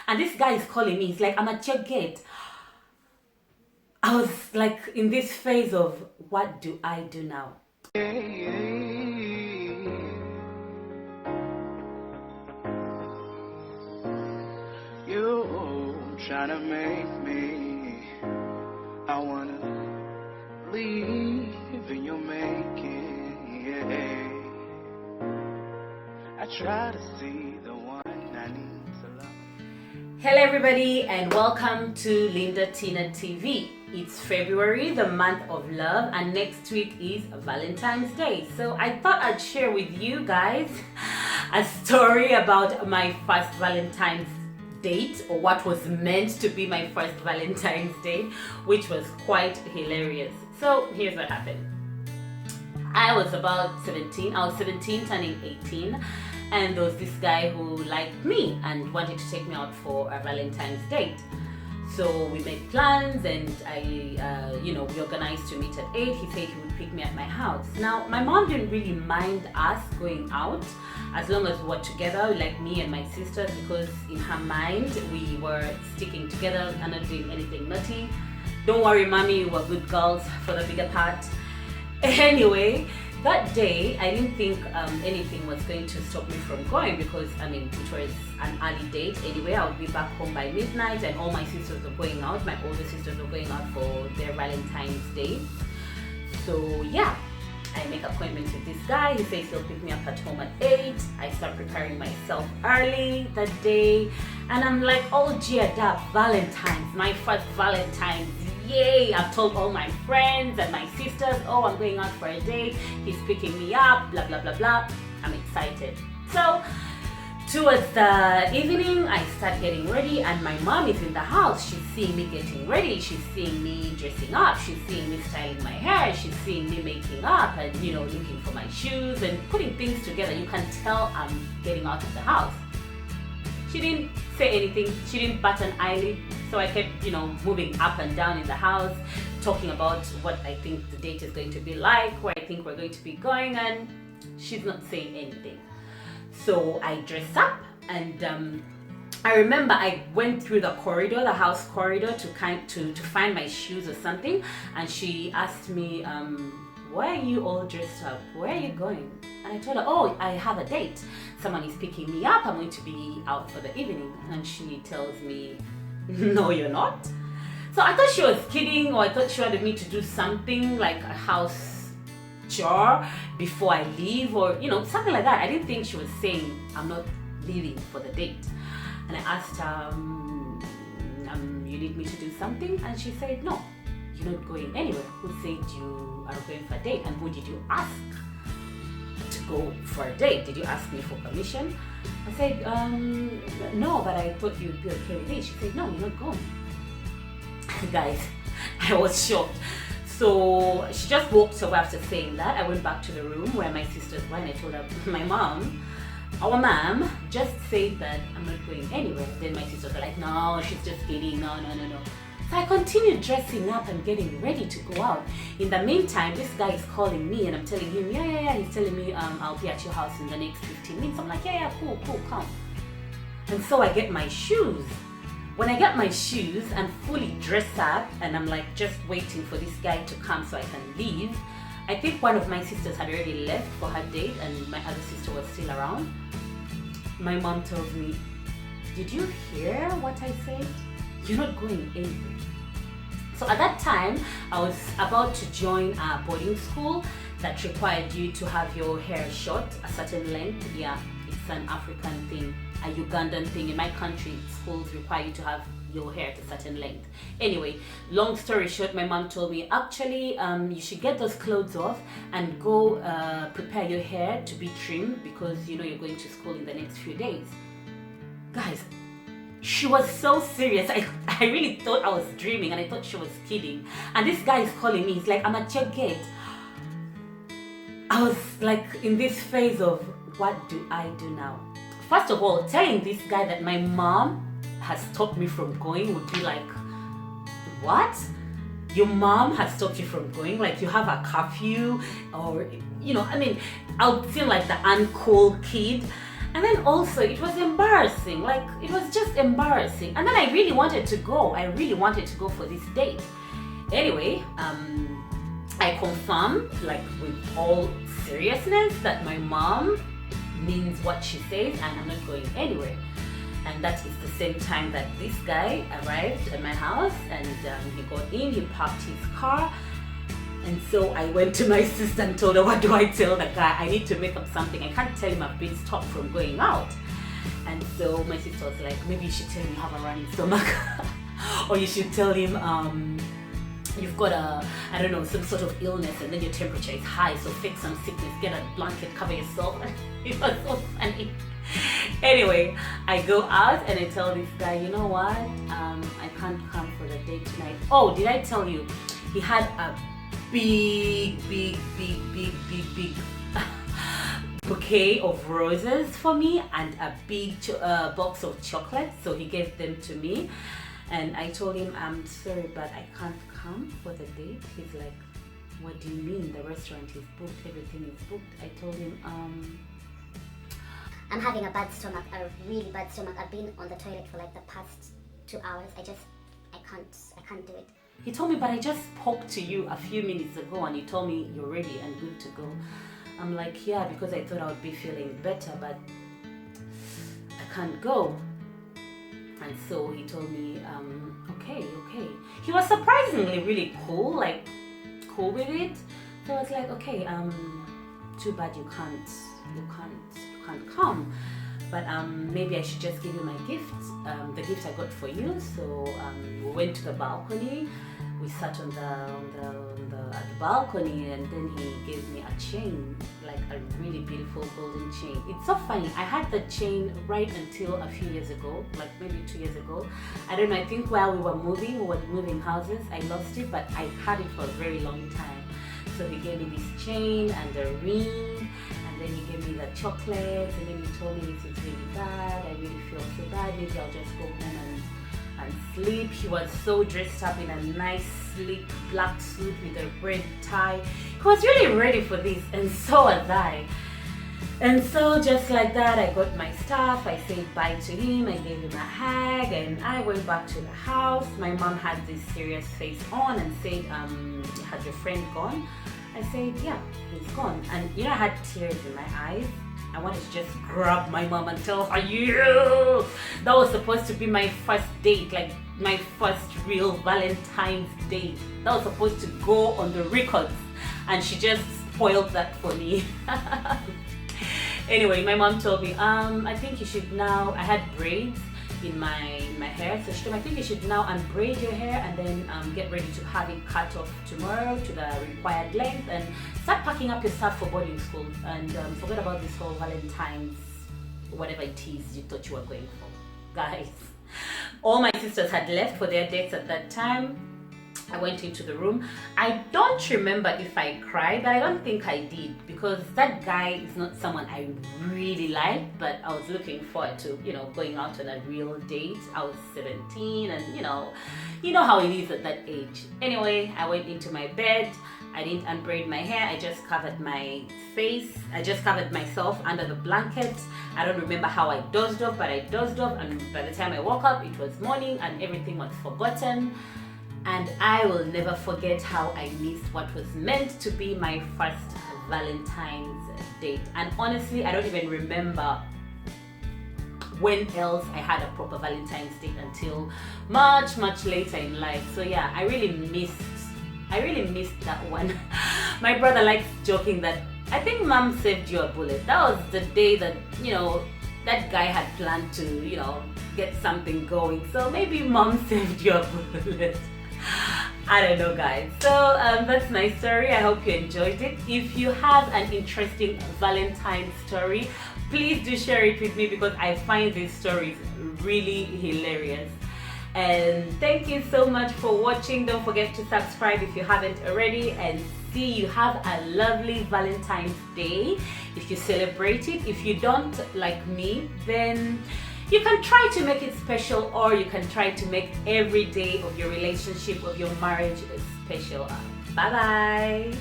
And this guy is calling me. He's like, I'm at your gate. I was like in this phase of, what do I do now? You trying to make me, I wanna leave and you're making, I try to see the one I need to love. Hello everybody and welcome to Linda Tina TV. It's February, the month of love, and next week is Valentine's Day. So I thought I'd share with you guys a story about my first Valentine's date, or what was meant to be my first Valentine's date, which was quite hilarious. So here's what happened. I was about 17. I was 17 turning 18, and there was this guy who liked me and wanted to take me out for a Valentine's date. So we made plans, and we organized to meet at 8. He said he would pick me at my house. Now, my mom didn't really mind us going out as long as we were together, like me and my sisters, because in her mind, we were sticking together and not doing anything naughty. Don't worry, mommy, we were good girls for the bigger part. Anyway, that day, I didn't think anything was going to stop me from going, because, it was an early date anyway. I would be back home by midnight, and all my sisters were going out. My older sisters were going out for their Valentine's Day. So, yeah, I make appointments with this guy. He says he'll pick me up at home at 8. I start preparing myself early that day, and I'm like all geared up. Valentine's, my first Valentine's. Yay! I've told all my friends and my sisters, oh, I'm going out for a date. He's picking me up, blah, blah, blah, blah. I'm excited. So, towards the evening, I start getting ready, and my mom is in the house. She's seeing me getting ready. She's seeing me dressing up. She's seeing me styling my hair. She's seeing me making up and, looking for my shoes and putting things together. You can tell I'm getting out of the house. She didn't say anything. She didn't bat an eyelid. So I kept, moving up and down in the house, talking about what I think the date is going to be like, where I think we're going to be going, and she's not saying anything. So I dressed up, and I remember I went through the corridor, the house corridor, to find my shoes or something, and she asked me, why are you all dressed up? Where are you going? And I told her, oh, I have a date. Someone is picking me up. I'm going to be out for the evening. And she tells me, no, you're not. So I thought she was kidding, or I thought she wanted me to do something like a house chore before I leave, or something like that. I didn't think she was saying I'm not leaving for the date. And I asked her, you need me to do something? And she said, no, you're not going anywhere. Who said you are going for a date? And who did you ask to go for a date? Did you ask me for permission? I said, no, but I thought you'd be okay with it. She said, no, you're not going. Guys, I was shocked. So she just walked away after saying that. I went back to the room where my sisters were, and I told her, our mom just said that I'm not going anywhere. Then my sisters were like, no, she's just kidding. No. So I continued dressing up and getting ready to go out. In the meantime, this guy is calling me, and I'm telling him, yeah. He's telling me, I'll be at your house in the next 15 minutes. I'm like, yeah, cool, come. And so I get my shoes. When I get my shoes and fully dressed up, and I'm like just waiting for this guy to come so I can leave, I think one of my sisters had already left for her date, and my other sister was still around. My mom tells me, did you hear what I said? You're not going anywhere. So at that time, I was about to join a boarding school that required you to have your hair short a certain length. Yeah, it's an African thing, a Ugandan thing. In my country, schools require you to have your hair at a certain length. Anyway, long story short, my mom told me, actually, you should get those clothes off and go prepare your hair to be trimmed, because you're going to school in the next few days. Guys, she was so serious. I really thought I was dreaming, and I thought she was kidding. And this guy is calling me. He's like, I'm at your gate. I was like in this phase of, what do I do now? First of all, telling this guy that my mom has stopped me from going would be like, what? Your mom has stopped you from going? Like you have a curfew? Or, I would seem like the uncool kid. And then also it was embarrassing, like it was just embarrassing. And then I really wanted to go. I really wanted to go for this date. Anyway, I confirmed, like with all seriousness, that my mom means what she says and I'm not going anywhere. And that is the same time that this guy arrived at my house, and he got in, he parked his car. And so I went to my sister and told her, what do I tell the guy? I need to make up something. I can't tell him I've been stopped from going out. And so my sister was like, maybe you should tell him you have a running stomach. Or you should tell him you've got I don't know, some sort of illness and then your temperature is high. So fake some sickness, get a blanket, cover yourself. It was so funny. Anyway, I go out and I tell this guy, you know what? I can't come for the date tonight. Oh, did I tell you? He had a big bouquet of roses for me and a big box of chocolates. So he gave them to me, and I told him, I'm sorry, but I can't come for the date. He's like, what do you mean? The restaurant is booked, everything is booked. I told him, I'm having a bad stomach, a really bad stomach. I've been on the toilet for like the past 2 hours. I can't do it. He told me, but I just spoke to you a few minutes ago and you told me you're ready and good to go. I'm like, yeah, because I thought I would be feeling better, but I can't go. And so he told me, okay. He was surprisingly really cool, like cool with it. So I was like, okay, too bad you can't come. But maybe I should just give you my gift, the gift I got for you. So we went to the balcony. We sat at the balcony, and then he gave me a chain, like a really beautiful golden chain. It's so funny. I had the chain right until a few years ago, like maybe 2 years ago. I don't know. I think while we were moving houses, I lost it, but I had it for a very long time. So he gave me this chain and a ring. And then he gave me the chocolates, and then he told me this is really bad, I really feel so bad, maybe I'll just go home and sleep. He was so dressed up in a nice sleek black suit with a red tie. He was really ready for this, and so was I. And so just like that, I got my stuff, I said bye to him, I gave him a hug, and I went back to the house. My mom had this serious face on and said, has your friend gone? I said, yeah, he's gone. And you know, I had tears in my eyes. I wanted to just grab my mom and tell her, yeah, that was supposed to be my first date, like my first real Valentine's date. That was supposed to go on the records, and she just spoiled that for me. Anyway, my mom told me, I think you should now, I had braids in my hair, so she told me, I think you should now unbraid your hair and then get ready to have it cut off tomorrow to the required length and start packing up your stuff for boarding school, and forget about this whole Valentine's, whatever it is you thought you were going for. Guys, all my sisters had left for their dates at that time. I went into the room. I don't remember if I cried, but I don't think I did, because that guy is not someone I really liked, but I was looking forward to, going out on a real date. I was 17 and, you know how it is at that age. Anyway, I went into my bed. I didn't unbraid my hair. I just covered my face. I just covered myself under the blanket. I don't remember how I dozed off, but I dozed off, and by the time I woke up, it was morning and everything was forgotten. And I will never forget how I missed what was meant to be my first Valentine's date. And honestly, I don't even remember when else I had a proper Valentine's date until much later in life. So yeah, I really missed that one. My brother likes joking that I think mom saved you a bullet. That was the day that, that guy had planned to, get something going. So maybe mom saved you a bullet. I don't know, guys. So that's my story. I hope you enjoyed it. If you have an interesting Valentine story, please do share it with me, because I find these stories really hilarious. And thank you so much for watching. Don't forget to subscribe if you haven't already, and see you have a lovely Valentine's Day if you celebrate it. If you don't, like me, then you can try to make it special, or you can try to make every day of your relationship, of your marriage, special. Bye bye.